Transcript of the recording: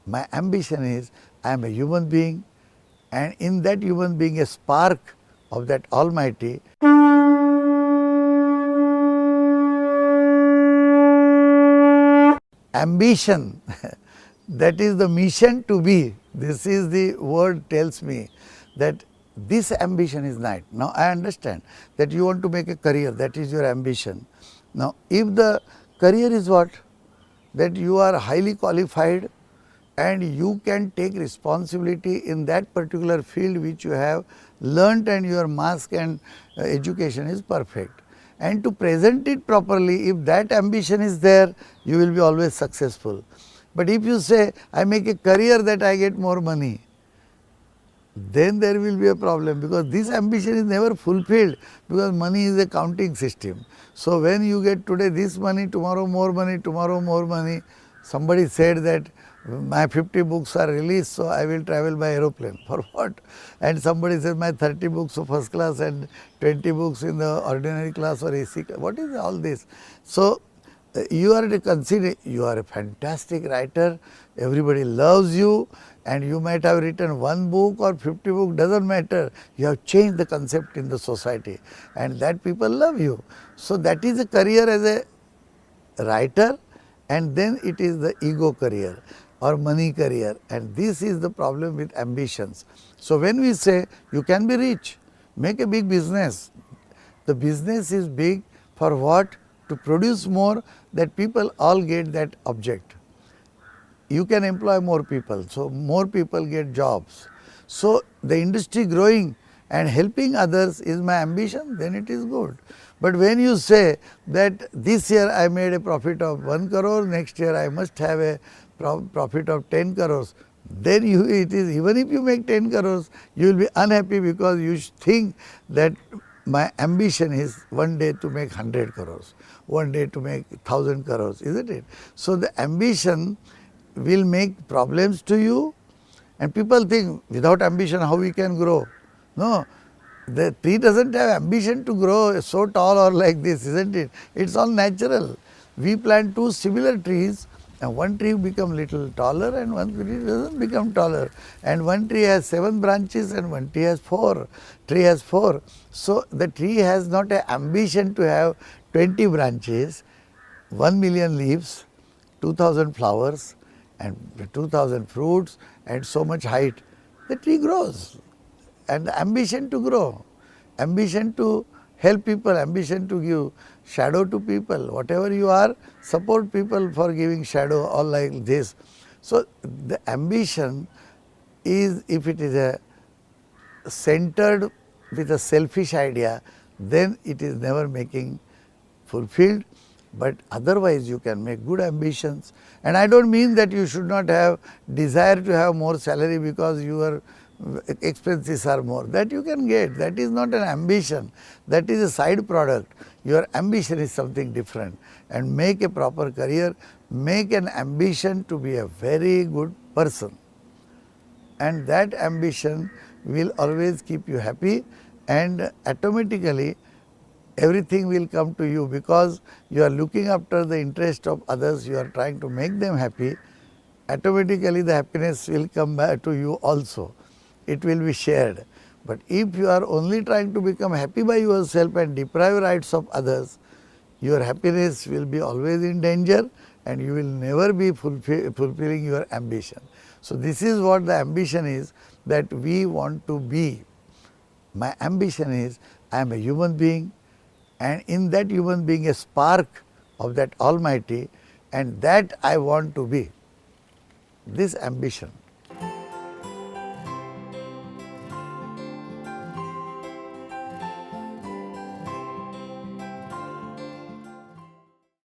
My ambition is I am a human being, and in that human being a spark of that Almighty. Ambition, that is the mission to be. This is the word tells me that this ambition is not. Now I understand that you want to make a career, that is your ambition. Now if the career is what? That you are highly qualified and you can take responsibility in that particular field which you have learnt, and your mask and education is perfect. And to present it properly, if that ambition is there, you will be always successful. But if you say, I make a career that I get more money, then there will be a problem, because this ambition is never fulfilled, because money is a counting system. So when you get today this money, tomorrow more money, tomorrow more money. Somebody said that my 50 books are released, so I will travel by aeroplane. For what? And somebody says my 30 books of first class and 20 books in the ordinary class or AC class. What is all this? So you are to consider, you are a fantastic writer, everybody loves you, and you might have written one book or 50 books, doesn't matter. You have changed the concept in the society, and that people love you. So that is a career as a writer, and then it is the ego career or money career, and this is the problem with ambitions. So when we say you can be rich, make a big business, the business is big for what? To produce more, that people all get that object. You can employ more people, so more people get jobs. So the industry growing and helping others is my ambition, then it is good. But when you say that this year I made a profit of 1 crore, next year I must have a profit of 10 crores, then it is, even if you make 10 crores, you will be unhappy, because you think that my ambition is one day to make 100 crores, one day to make 1000 crores, isn't it? So the ambition will make problems to you, and people think without ambition how we can grow. No, the tree doesn't have ambition to grow so tall or like this, isn't it? It's all natural. We plant two similar trees, and one tree become little taller and one tree doesn't become taller, and one tree has 7 branches and one tree has 4. Tree has 4. So the tree has not an ambition to have 20 branches, 1 million leaves, 2000 flowers and 2000 fruits and so much height. The tree grows, and the ambition to grow, ambition to help people, ambition to give shadow to people, whatever you are, support people for giving shadow, all like this. So the ambition is, if it is a centered with a selfish idea, then it is never making fulfilled. But otherwise you can make good ambitions. And I don't mean that you should not have desire to have more salary because your expenses are more. That you can get, that is not an ambition, that is a side product. Your ambition is something different. And make a proper career, make an ambition to be a very good person. And that ambition will always keep you happy, and automatically everything will come to you, because you are looking after the interest of others, you are trying to make them happy. Automatically the happiness will come back to you also, it will be shared. But if you are only trying to become happy by yourself and deprive rights of others, your happiness will be always in danger, and you will never be fulfilling your ambition. So this is what the ambition is, that we want to be. My ambition is, I am a human being, and in that human being a spark of that Almighty, and that I want to be. This ambition.